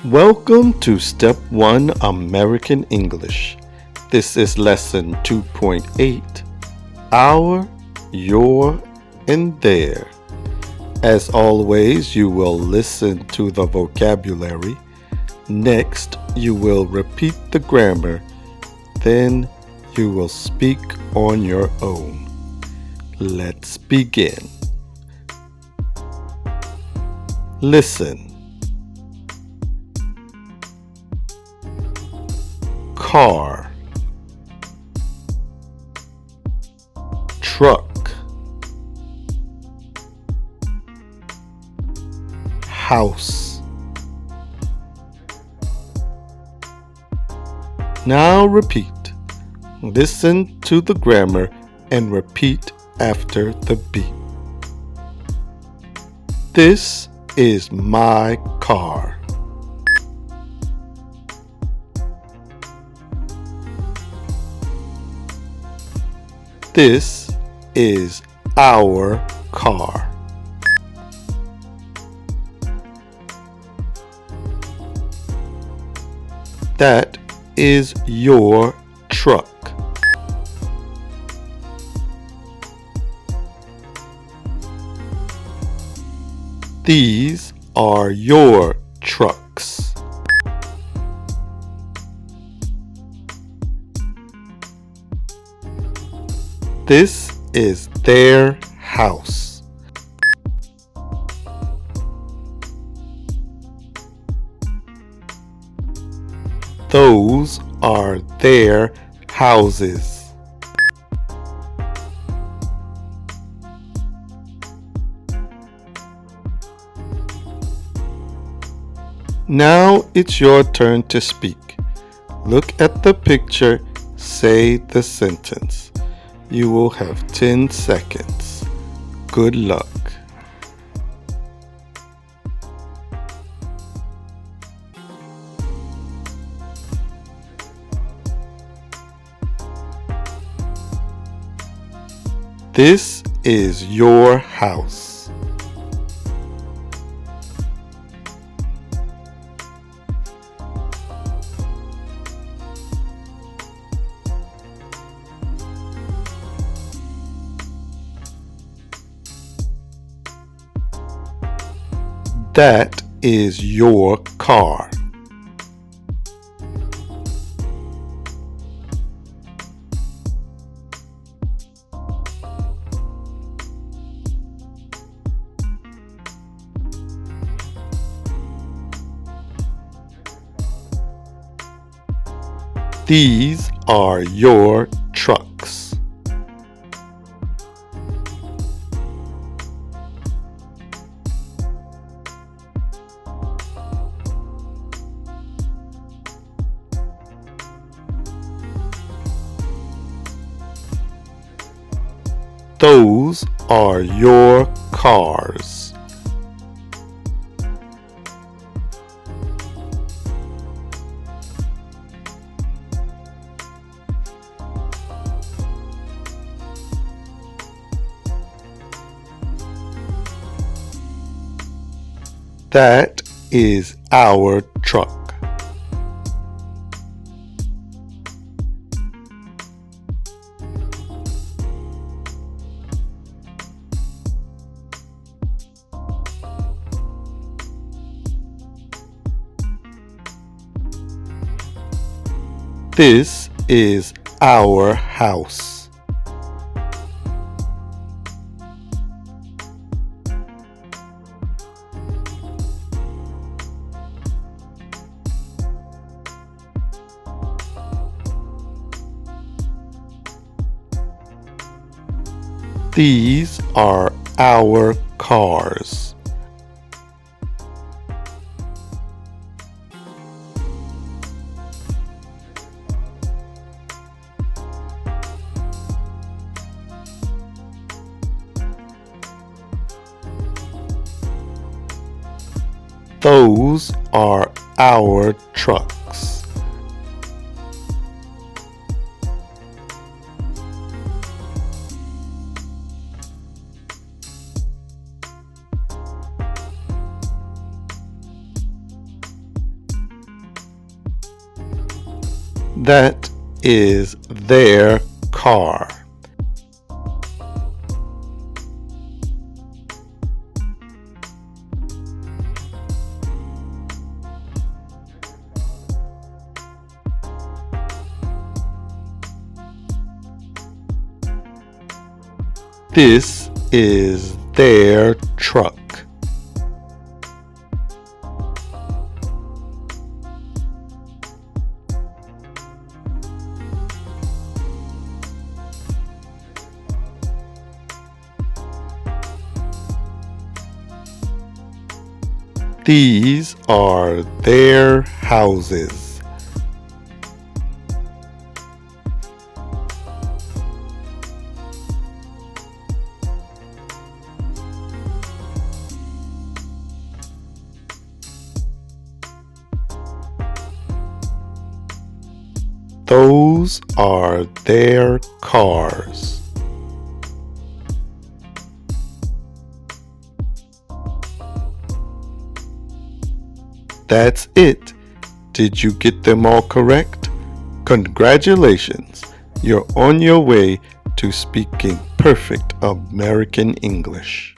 Welcome to Step 1 American English. This is Lesson 2.8, Our, Your, and Their. As always, you will listen to the vocabulary. Next, you will repeat the grammar. Then, you will speak on your own. Let's begin. Listen. Car, truck, house. Now repeat. Listen to the grammar and repeat after the beat. This is my car. This is our car. That is your truck. These are your trucks. This is their house. Those are their houses. Now it's your turn to speak. Look at the picture, say the sentence. You will have 10 seconds. Good luck. This is your house. That is your car. These are your trucks. Those are your cars. That is our truck. This is our house. These are our cars. Those are our trucks. That is their car. This is their truck. These are their houses. Those are their cars. That's it. Did you get them all correct? Congratulations. You're on your way to speaking perfect American English.